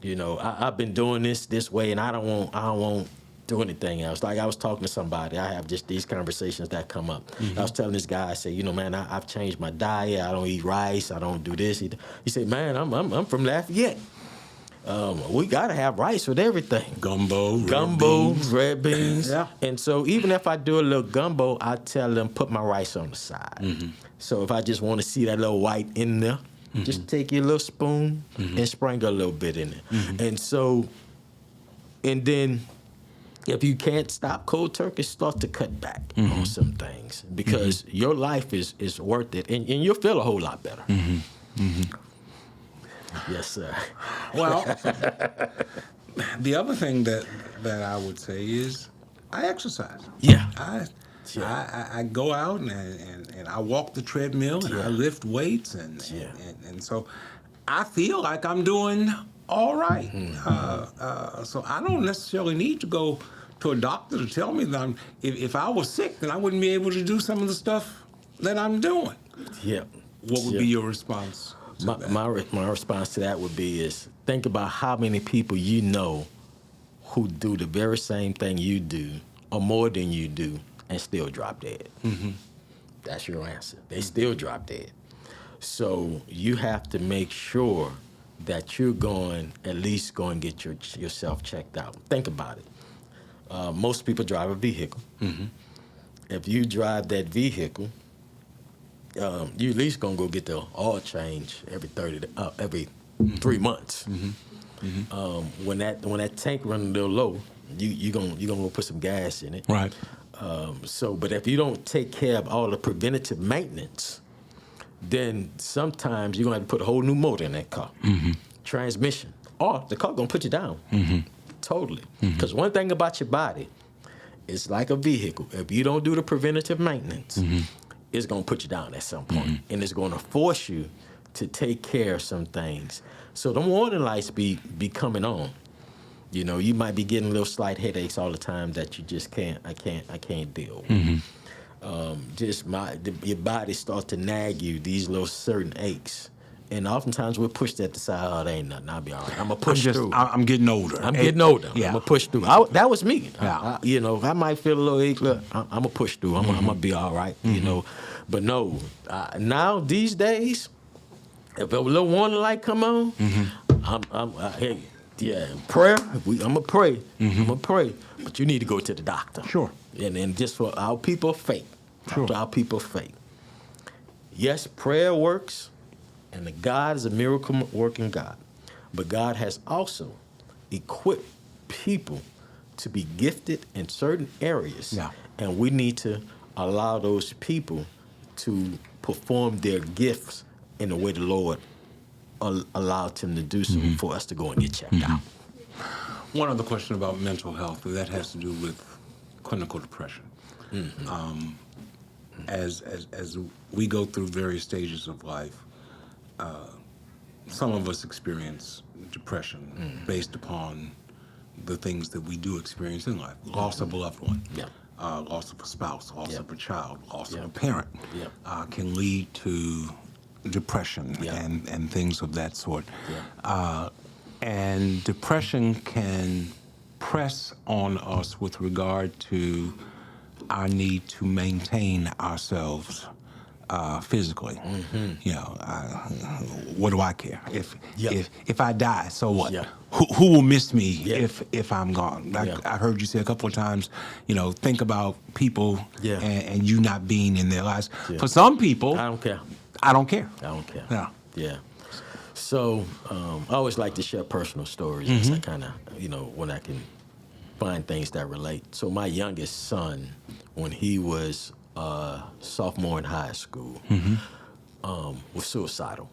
You know, I've been doing this way, and I don't want do anything else. Like, I was talking to somebody. I have just these conversations that come up. I was telling this guy, I said, you know, man, I've changed my diet. I don't eat rice. I don't do this. He said, man, I'm from Lafayette. We gotta have rice with everything. Gumbo, red beans. And so even if I do a little gumbo, I tell them put my rice on the side. So if I just want to see that little white in there, just take your little spoon and sprinkle a little bit in it. And so, and then if you can't stop cold turkey, start to cut back on some things, because your life is worth it, and you'll feel a whole lot better. Yes, sir. Well, the other thing that I would say is I exercise. I go out and I walk the treadmill and I lift weights and so I feel like I'm doing all right. So I don't necessarily need to go to a doctor to tell me that if I was sick, then I wouldn't be able to do some of the stuff that I'm doing. What would be your response? to that? My response to that would be is think about how many people you know who do the very same thing you do or more than you do and still drop dead. That's your answer. They still drop dead. So you have to make sure that you're at least going to get yourself checked out. Think about it. Most people drive a vehicle. If you drive that vehicle, you at least gonna go get the oil change every 3 months. When that tank running a little low, you gonna go put some gas in it. Right. But if you don't take care of all the preventative maintenance, then sometimes you're gonna have to put a whole new motor in that car, transmission, or the car gonna put you down. Totally. Because one thing about your body, it's like a vehicle. If you don't do the preventative maintenance, it's going to put you down at some point. And it's going to force you to take care of some things. So the warning lights be coming on. You know, you might be getting little slight headaches all the time that you just I can't deal with. Your body starts to nag you, these little certain aches. And oftentimes we're pushed at the side. Oh, there ain't nothing. I'll be all right. I'm going to push through. I'm getting older. I'm getting older. Yeah. I'm going to push through. That was me. Yeah. I might feel a little ache. Look, I'm going to push through. I'm going to be all right, you know. But no, now these days, if a little warning light come on, prayer, I'm going to pray. I'm going to pray. But you need to go to the doctor. Sure. And just for our people of faith. Sure. To our people of faith. Yes, prayer works. And the God is a miracle-working God. But God has also equipped people to be gifted in certain areas. Yeah. And we need to allow those people to perform their gifts in the way the Lord allowed them to do so for us to go and get checked out. One other question about mental health, that has to do with clinical depression. As we go through various stages of life, some of us experience depression based upon the things that we do experience in life. Loss of a loved one, loss of a spouse, loss of a child, loss of a parent can lead to depression and things of that sort. And depression can press on us with regard to our need to maintain ourselves physically. You know, what do I care? If I die, so what? Who will miss me if I'm gone? I heard you say a couple of times, you know, think about people and you not being in their lives. For some people, I don't care. I don't care. I don't care. Yeah. So I always like to share personal stories as I kind of, you know, when I can find things that relate. So my youngest son, when he was sophomore in high school, was suicidal.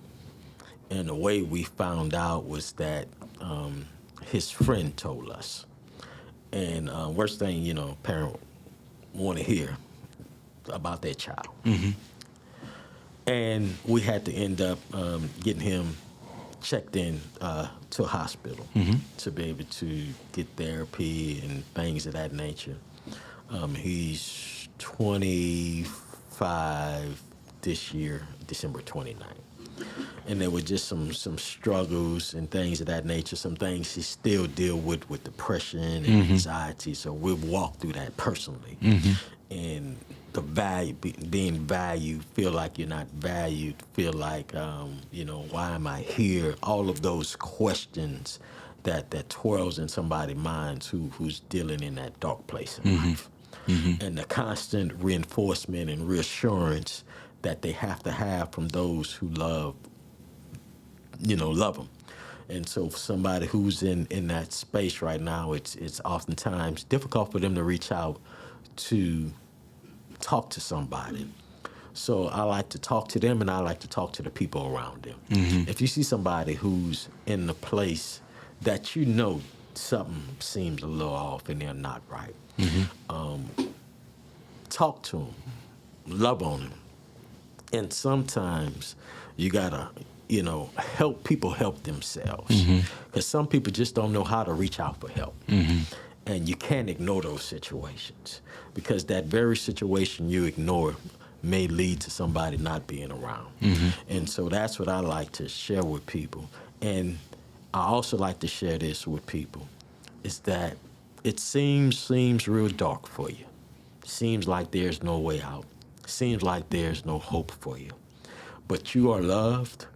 And the way we found out was that his friend told us. And worst thing, you know, parent want to hear about their child. And we had to end up getting him checked in to a hospital to be able to get therapy and things of that nature. He's 25 this year, December 29th. And there were just some struggles and things of that nature, some things he still deal with depression and anxiety. So we've walked through that personally. And the value, being valued, feel like you're not valued, feel like, you know, why am I here? All of those questions that twirls in somebody's minds who's dealing in that dark place in life. And the constant reinforcement and reassurance that they have to have from those who love them. And so for somebody who's in that space right now, it's oftentimes difficult for them to reach out to talk to somebody. So I like to talk to them, and I like to talk to the people around them. If you see somebody who's in the place that you know something seems a little off and they're not right, talk to them, love on them. And sometimes you gotta, you know, help people help themselves. Because some people just don't know how to reach out for help. And you can't ignore those situations, because that very situation you ignore may lead to somebody not being around. And so that's what I like to share with people. And I also like to share this with people, is that it seems real dark for you. Seems like there's no way out. Seems like there's no hope for you. But you are loved,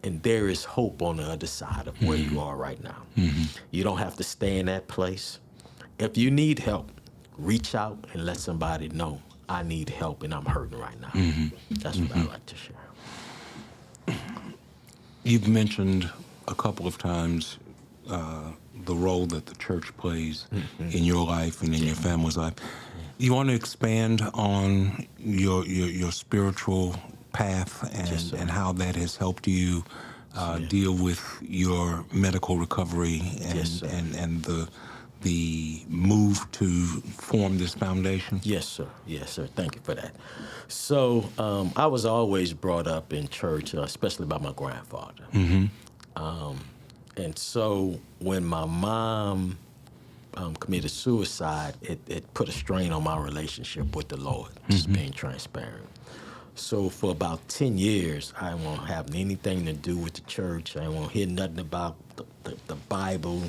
and there is hope on the other side of where you are right now. You don't have to stay in that place. If you need help, reach out and let somebody know, I need help and I'm hurting right now. That's what I like to share. You've mentioned a couple of times the role that the church plays in your life and in your family's life. You want to expand on your spiritual path and how that has helped you deal with your medical recovery and the move to form this foundation? Yes, sir. Yes, sir. Thank you for that. So I was always brought up in church, especially by my grandfather. And so when my mom committed suicide, it put a strain on my relationship with the Lord, just being transparent. So for about 10 years, I won't have anything to do with the church. I won't hear nothing about the Bible,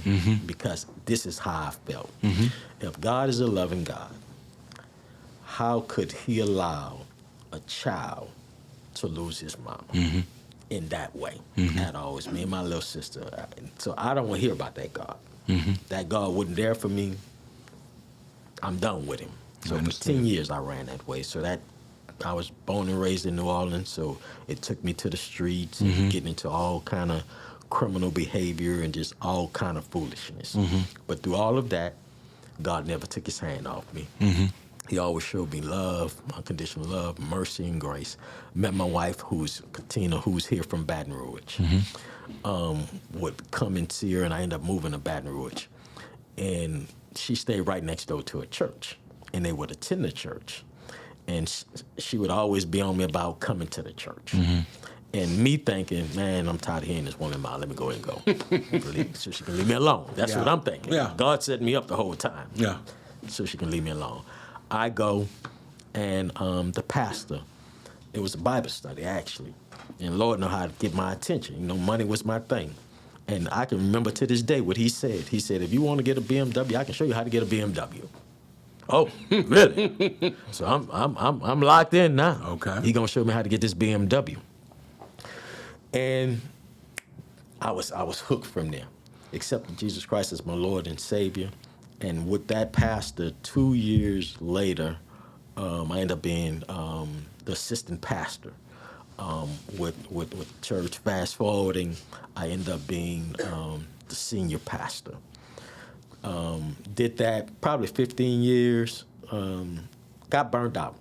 because this is how I felt. If God is a loving God, how could he allow a child to lose his mama in that way? At all. It was me and my little sister. So I don't want to hear about that God. That God wasn't there for me. I'm done with him. So for 10 years I ran that way. So that I was born and raised in New Orleans, so it took me to the streets and getting into all kind of criminal behavior and just all kind of foolishness. But through all of that, God never took his hand off me. He always showed me love, unconditional love, mercy, and grace. Met my wife, who's Katina, who's here from Baton Rouge. Would come and see her, and I ended up moving to Baton Rouge. And she stayed right next door to a church, and they would attend the church. And she would always be on me about coming to the church. And me thinking, man, I'm tired of hearing this woman about, let me go and go. So she can leave me alone. That's what I'm thinking. God set me up the whole time. So she can leave me alone. I go, and the pastor, it was a Bible study, actually. And Lord know how to get my attention. You know, money was my thing. And I can remember to this day what he said. He said, if you want to get a BMW, I can show you how to get a BMW. Oh, really? So I'm locked in now. Okay. He gonna show me how to get this BMW. And I was hooked from there. Accepted Jesus Christ as my Lord and Savior. And with that pastor, 2 years later, I ended up being the assistant pastor with church. Fast forwarding, I ended up being the senior pastor. Did that probably 15 years. Got burned out.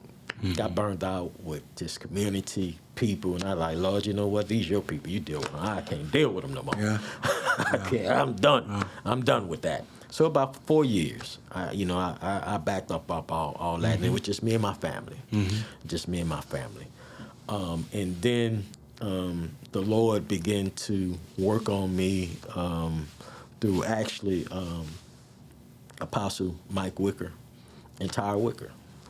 Got burned out with just community, people, and I like, Lord, you know what? These your people. You deal with them. I can't deal with them no more. I can't. I'm done. I'm done with that. So about 4 years, I backed up all that, and it was just me and my family. Just me and my family. And then the Lord began to work on me through actually Apostle Mike Wicker and T.H.R.I.V.E.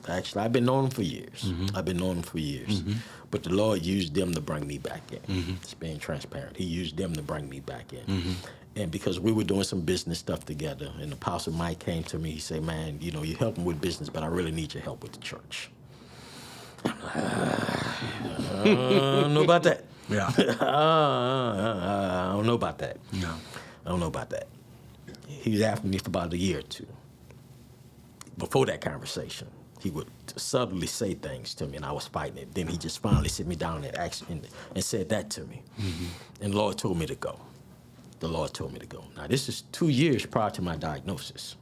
Actually, I've been knowing them for years. But the Lord used them to bring me back in. Just being transparent. He used them to bring me back in. And because we were doing some business stuff together, and Apostle Mike came to me, he said, man, you know, you're helping with business, but I really need your help with the church. I don't know about that. I don't know about that. I don't know about that. He was after me for about a year or two. Before that conversation, he would subtly say things to me, and I was fighting it. Then he just finally sit me down and said that to me. And the Lord told me to go. The Lord told me to go. Now, this is 2 years prior to my diagnosis.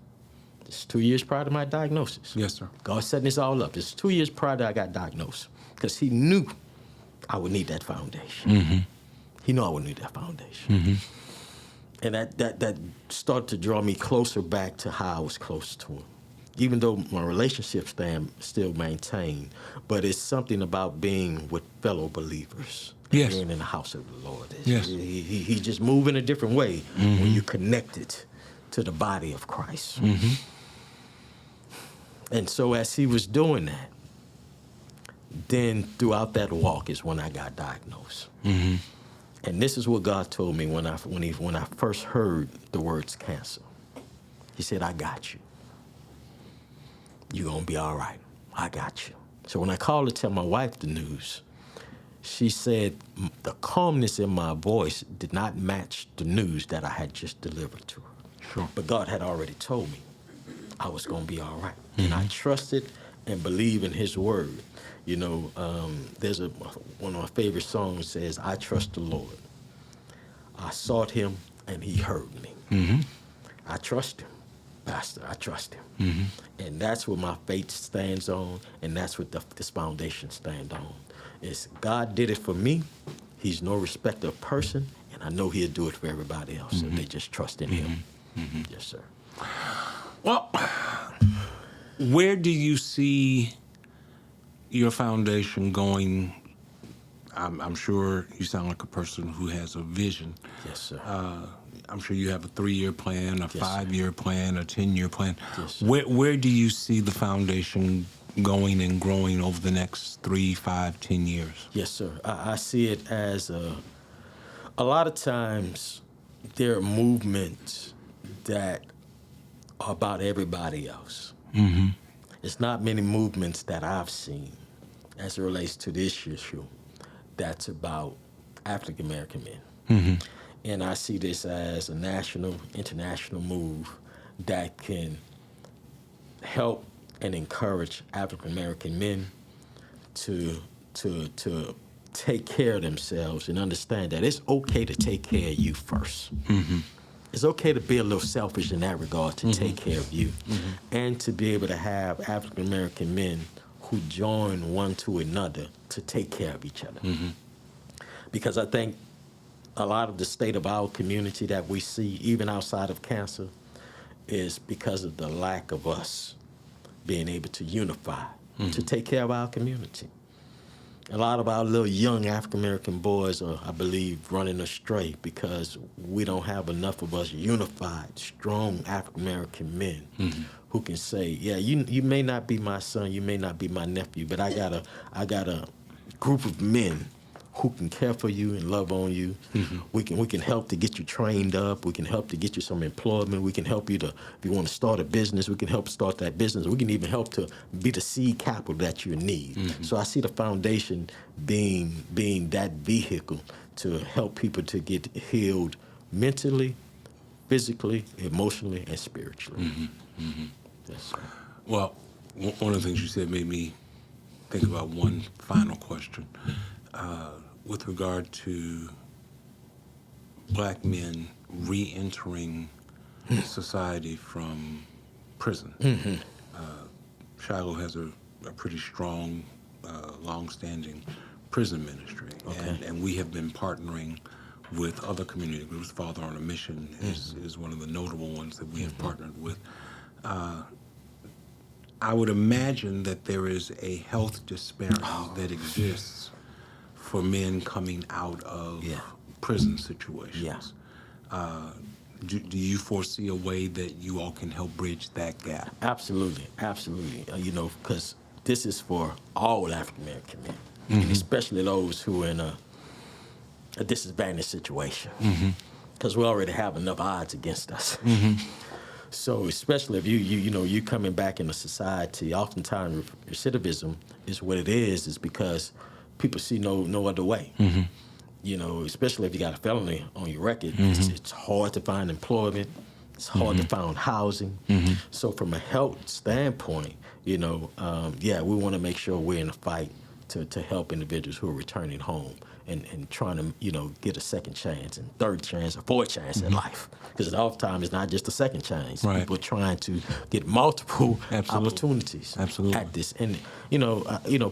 This is 2 years prior to my diagnosis. Yes, sir. God setting this all up. This is 2 years prior to I got diagnosed, because he knew I would need that foundation. He knew I would need that foundation. And that started to draw me closer back to how I was close to him. Even though my relationships still maintained, but it's something about being with fellow believers. Yes. Being in the house of the Lord. Yes. He just move in a different way when you're connected to the body of Christ. And so as he was doing that, then throughout that walk is when I got diagnosed. Mm-hmm. And this is what God told me when I first heard the words cancer. He said, I got you. You're going to be all right. I got you. So when I called to tell my wife the news, she said the calmness in my voice did not match the news that I had just delivered to her. Sure. But God had already told me I was going to be all right. Mm-hmm. And I trusted and believed in his word. You know, there's one of my favorite songs says, I trust the Lord. I sought him and he heard me. Mm-hmm. I trust him, Pastor. I trust him. Mm-hmm. And that's what my faith stands on, and that's what this foundation stands on. It's God did it for me. He's no respecter of person, and I know he'll do it for everybody else. Mm-hmm. And they just trust in him. Mm-hmm. Yes, sir. Well, where do you see your foundation going? I'm sure you sound like a person who has a vision. Yes, sir. I'm sure you have a 3-year plan, a 5-year plan, a 10-year plan. Yes, sir. Where do you see the foundation going and growing over the next 3, 5, 10 years? Yes, sir. I see it as a lot of times there are movements that are about everybody else. Mm-hmm. It's not many movements that I've seen as it relates to this issue that's about African American men. Mm-hmm. And I see this as a national, international move that can help and encourage African American men to take care of themselves and understand that it's okay to take care of you first. Mm-hmm. It's okay to be a little selfish in that regard to take care of you, and to be able to have African American men who join one to another to take care of each other. Because I think a lot of the state of our community that we see, even outside of cancer, is because of the lack of us being able to unify to take care of our community. A lot of our little young African-American boys are, I believe, running astray because we don't have enough of us unified, strong African-American men who can say, yeah, you may not be my son, you may not be my nephew, but I got a group of men who can care for you and love on you. We can help to get you trained up. We can help to get you some employment. We can help you to, if you want to start a business, we can help start that business. We can even help to be the seed capital that you need. So I see the foundation being that vehicle to help people to get healed mentally, physically, emotionally, and spiritually. Yes, sir. Well, one of the things you said made me think about one final question. With regard to black men re-entering society from prison. Shiloh has a pretty strong, long-standing prison ministry. Okay. And we have been partnering with other community groups. Father on a Mission is one of the notable ones that we have partnered with. I would imagine that there is a health disparity that exists for men coming out of prison situations. Do you foresee a way that you all can help bridge that gap? Absolutely, absolutely. Because this is for all African American men, and especially those who are in a disadvantaged situation, because we already have enough odds against us. So especially if you coming back in a society, oftentimes recidivism is what it is because people see no other way. Especially if you got a felony on your record, it's hard to find employment. It's hard to find housing. So from a health standpoint, we want to make sure we're in a fight to help individuals who are returning home and trying to, get a second chance and third chance or fourth chance in life. Because oftentimes it's not just a second chance. Right. People are trying to get multiple opportunities at this. And,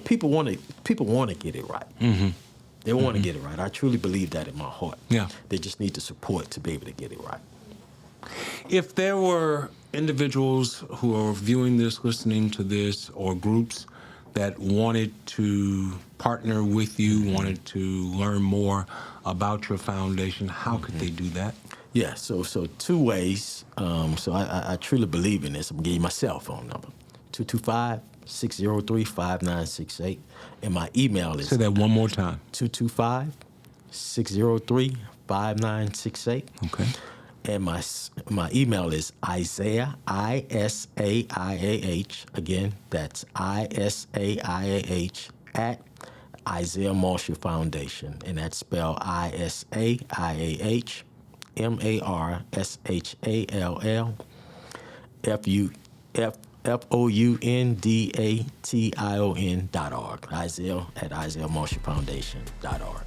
people want to get it right. They want to get it right. I truly believe that in my heart. Yeah. They just need the support to be able to get it right. If there were individuals who are viewing this, listening to this, or groups that wanted to partner with you, wanted to learn more about your foundation, how could they do that? Yeah, so 2 ways. So I truly believe in this. I'm going to give you my cell phone number, 225-603-5968. And my email is... Say that one more time. 225-603-5968. Okay. And my email is Isaiah, ISAIAH. Again, that's ISAIAH at Isaiah Marshall Foundation. And that's spelled ISAIAH MARSHALLFOUNDATION.org. Isaiah at IsaiahMarshallFoundation.org.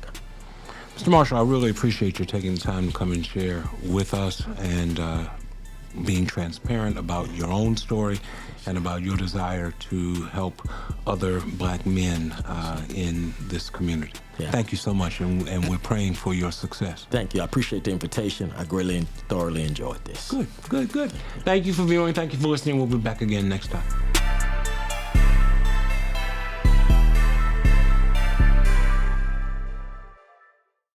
Mr. Marshall, I really appreciate you taking the time to come and share with us and being transparent about your own story and about your desire to help other black men in this community. Yeah. Thank you so much, and we're praying for your success. Thank you. I appreciate the invitation. I greatly and thoroughly enjoyed this. Good. Thank you for viewing. Thank you for listening. We'll be back again next time.